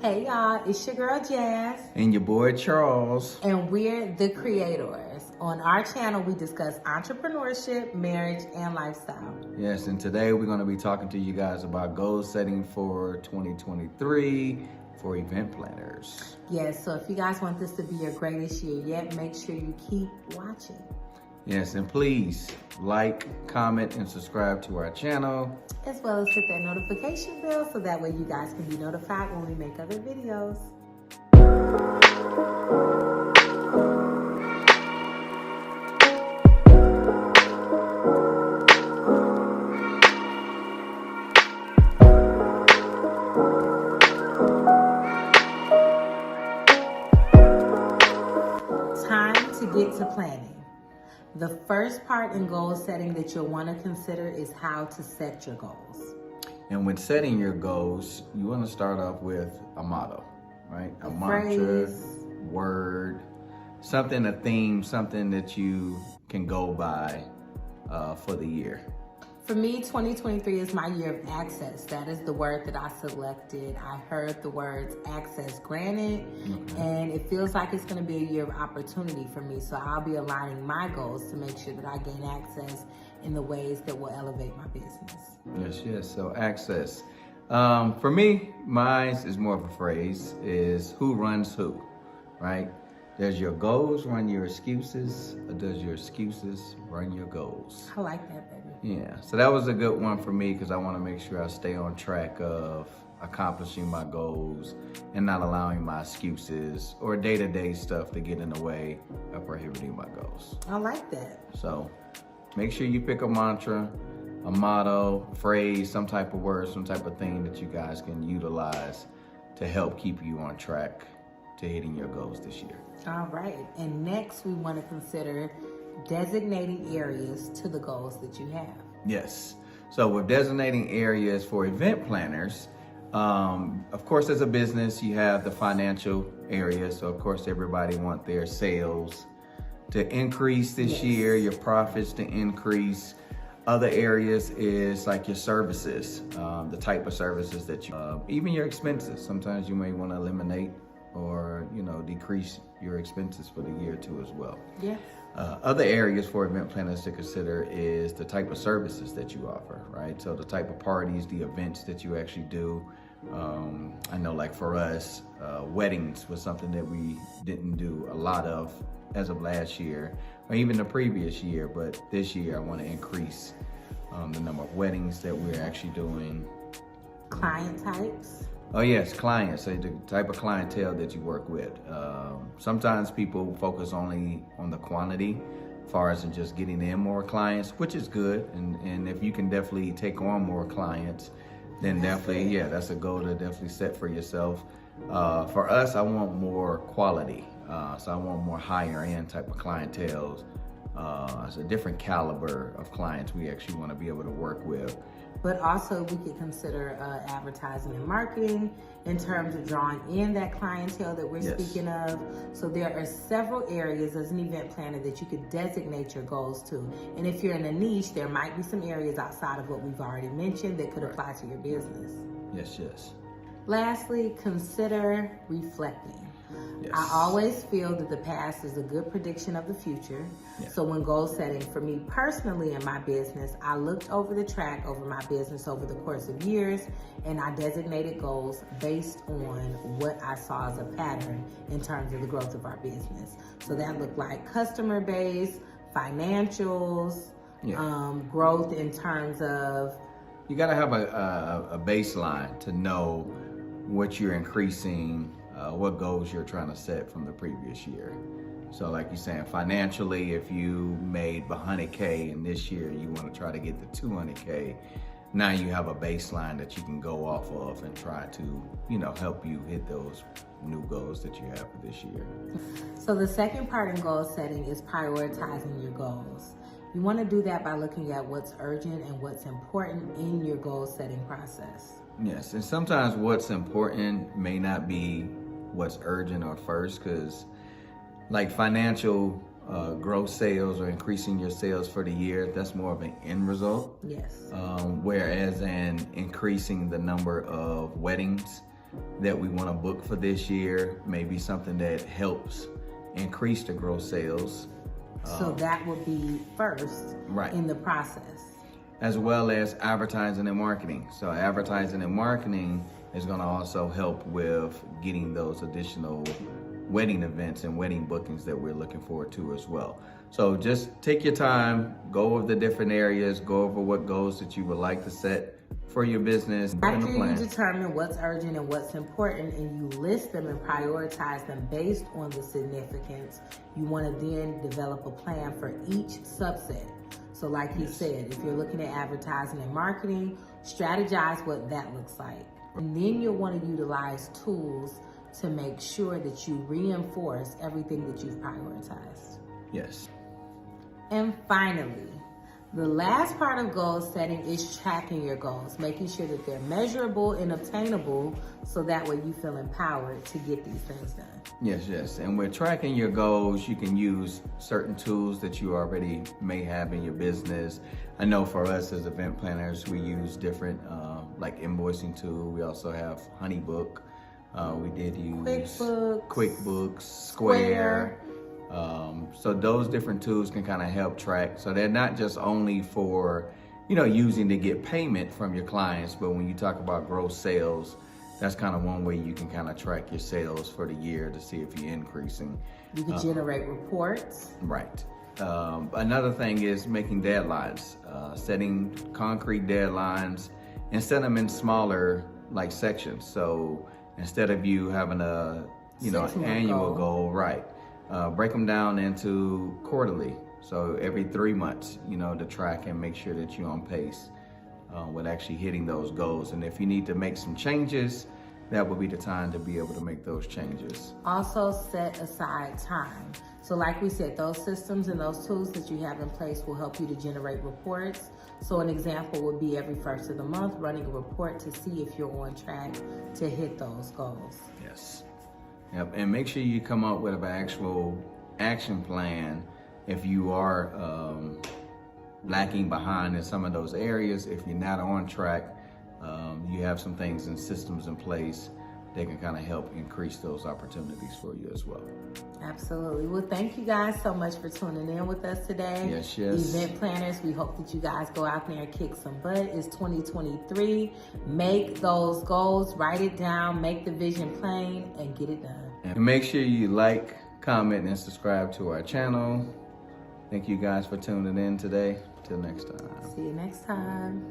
Hey y'all, it's your girl Jazz. And your boy Charles. And we're the creators. On our channel, we discuss entrepreneurship, marriage, and lifestyle. Yes, and today we're going to be talking to you guys about goal setting for 2023 for event planners. Yes, so if you guys want this to be your greatest year yet, make sure you keep watching. Yes, and please like, comment, and subscribe to our channel. As well as hit that notification bell so that way you guys can be notified when we make other videos. Time to get to planning. The first part in goal setting that you'll want to consider is how to set your goals. And when setting your goals, you want to start off with a motto, right? A mantra, word, something, a theme, something that you can go by for the year. For me, 2023 is my year of access. That is the word that I selected. I heard the words access granted, and it feels like it's going to be a year of opportunity for me. So I'll be aligning my goals to make sure that I gain access in the ways that will elevate my business. Yes. So access. For me, mine is more of a phrase, is who runs who, right? Does your goals run your excuses, or does your excuses run your goals? I like that, baby. Yeah, so that was a good one for me because I want to make sure I stay on track of accomplishing my goals and not allowing my excuses or day-to-day stuff to get in the way of prohibiting my goals. I like that. So make sure you pick a mantra, a motto, phrase, some type of word, some type of thing that you guys can utilize to help keep you on track to hitting your goals this year. All right, and next we want to consider designating areas to the goals that you have. Yes, so with designating areas for event planners, of course as a business you have the financial area, so of course everybody want their sales to increase this year, your profits to increase. Other areas is like your services, the type of services that you, even your expenses. Sometimes you may want to eliminate or decrease your expenses for the year too as well. Yeah. Other areas for event planners to consider is the type of services that you offer, right? So the type of parties, the events that you actually do. I know like for us, weddings was something that we didn't do a lot of as of last year or even the previous year, but this year I want to increase the number of weddings that we're actually doing. Client types. Oh yes, clients, so the type of clientele that you work with. Sometimes people focus only on the quantity as far as in just getting in more clients, which is good. And if you can definitely take on more clients, then definitely, that's a goal to definitely set for yourself. For us, I want more quality. So I want more higher end type of clientele. It's a different caliber of clients we actually want to be able to work with. But also we could consider advertising and marketing in terms of drawing in that clientele that we're speaking of. So there are several areas as an event planner that you could designate your goals to. And if you're in a niche, there might be some areas outside of what we've already mentioned that could apply to your business. Yes. Lastly, consider reflecting. Yes. I always feel that the past is a good prediction of the future. Yeah. So when goal setting, for me personally in my business, I looked over the track over my business over the course of years, and I designated goals based on what I saw as a pattern in terms of the growth of our business. So that looked like customer base, financials, growth in terms of... You gotta have a baseline to know what you're increasing, what goals you're trying to set from the previous year. So like you're saying, financially, if you made 100K and this year you want to try to get to 200K, now you have a baseline that you can go off of and try to, help you hit those new goals that you have for this year. So the second part in goal setting is prioritizing your goals. You want to do that by looking at what's urgent and what's important in your goal setting process. Yes, and sometimes what's important may not be what's urgent or first, because like financial gross sales or increasing your sales for the year, that's more of an end result. Yes. Whereas in increasing the number of weddings that we want to book for this year, maybe something that helps increase the gross sales. So that would be first Right. in the process. As well as advertising and marketing. So advertising and marketing is going to also help with getting those additional wedding events and wedding bookings that we're looking forward to as well. So just take your time, go over the different areas, go over what goals that you would like to set for your business. After you determine what's urgent and what's important and you list them and prioritize them based on the significance, you want to then develop a plan for each subset. So like he said, if you're looking at advertising and marketing, strategize what that looks like. And then you'll want to utilize tools to make sure that you reinforce everything that you've prioritized. Yes. And finally, the last part of goal setting is tracking your goals, making sure that they're measurable and obtainable so that way you feel empowered to get these things done. Yes. And with tracking your goals, you can use certain tools that you already may have in your business. I know for us as event planners, we use different like invoicing tool. We also have Honeybook. We did use QuickBooks, Square. So those different tools can kind of help track. So they're not just only for, using to get payment from your clients, but when you talk about gross sales, that's kind of one way you can kind of track your sales for the year to see if you're increasing. You can generate reports. Right. Another thing is making deadlines, setting concrete deadlines and set them in smaller like sections. So instead of you having a, annual goal, right. Break them down into quarterly. So every 3 months, to track and make sure that you're on pace with actually hitting those goals. And if you need to make some changes, that would be the time to be able to make those changes. Also set aside time. So like we said, those systems and those tools that you have in place will help you to generate reports. So an example would be every first of the month, running a report to see if you're on track to hit those goals. Yes. Yep, and make sure you come up with an actual action plan if you are lacking behind in some of those areas. If you're not on track, you have some things and systems in place that can kind of help increase those opportunities for you as well. Absolutely. Well, thank you guys so much for tuning in with us today. Yes. Event planners, we hope that you guys go out there and kick some butt. It's 2023. Make those goals, write it down, make the vision plain, and get it done. And make sure you like, comment, and subscribe to our channel. Thank you guys for tuning in today. Till next time. See you next time.